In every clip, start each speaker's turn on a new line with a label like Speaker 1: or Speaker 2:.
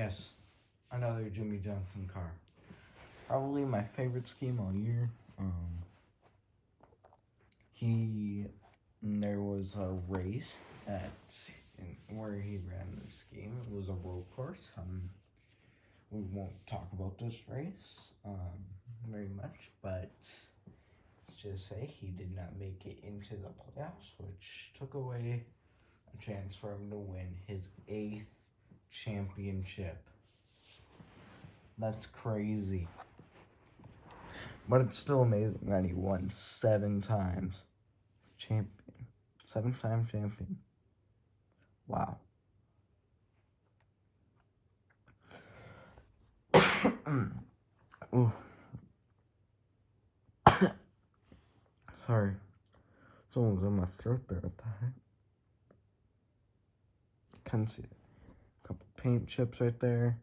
Speaker 1: Yes, another Jimmie Johnson car. Probably my favorite scheme all year. There was a race where he ran this scheme. It was a road course. We won't talk about this race very much, but let's just say he did not make it into the playoffs, which took away a chance for him to win his 8th championship. That's crazy. But it's still amazing that he won 7 times. 7-time champion. Wow. Ooh. Sorry. Someone was in my throat there. What the heck? Can't see it. A couple paint chips right there.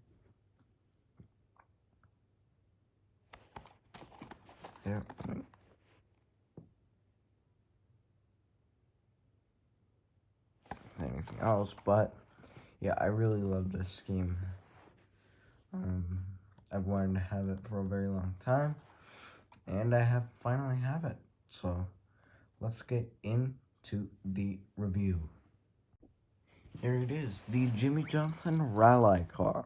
Speaker 1: Yeah. Anything else, but yeah, I really love this scheme. I've wanted to have it for a very long time, and I finally have it. So let's get into the review. Here it is, the Jimmie Johnson RALLY car.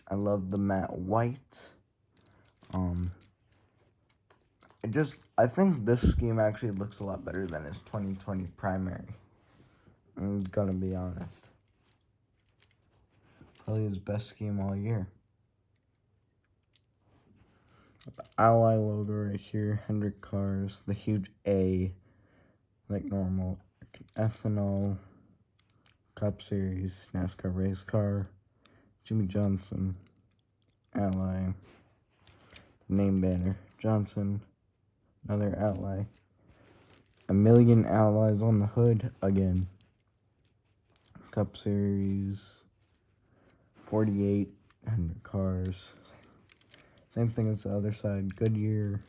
Speaker 1: I love the matte white. I think this scheme actually looks a lot better than his 2020 primary. I'm gonna be honest. Probably his best scheme all year. The Ally logo right here, 100 cars, the huge A, like normal, F&O, Cup Series, NASCAR race car, Jimmie Johnson, Ally, name banner, Johnson, another Ally, a million allies on the hood again, Cup Series, 48, 100 cars, same thing as the other side, Goodyear,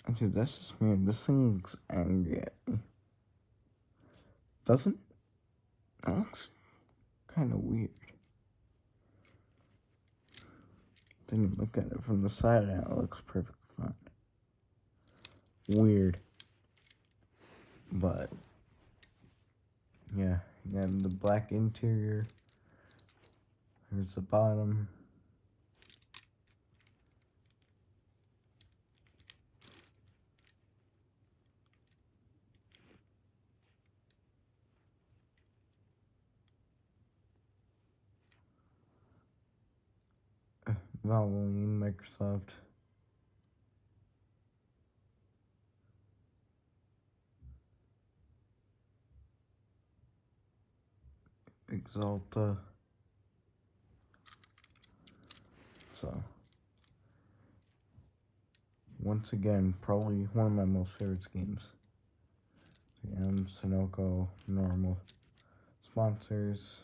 Speaker 1: actually this is weird, this thing looks angry at me, doesn't it? That looks kind of weird. Then you look at it from the side and it looks perfectly fine. Weird. But yeah, you have the black interior. Here's the bottom. Valvoline, Microsoft. Exalta. So, once again, probably one of my most favorite schemes. GM, Sunoco, normal sponsors.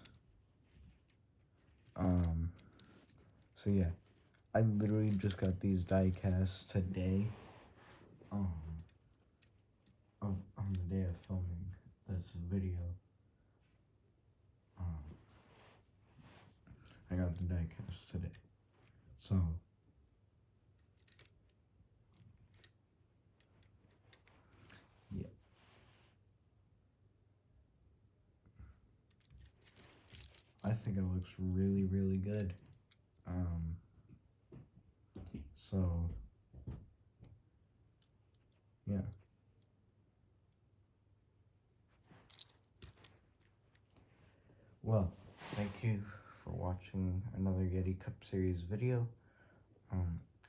Speaker 1: So yeah, I literally just got these diecasts today. On the day of filming this video. I got the diecast today. So yeah. I think it looks really, really good. So yeah. Well, thank you for watching another Yeti Cup Series video.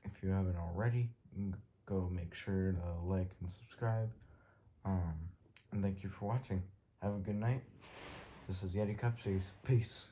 Speaker 1: If you haven't already, go make sure to like and subscribe. And thank you for watching. Have a good night. This is Yeti Cup Series. Peace.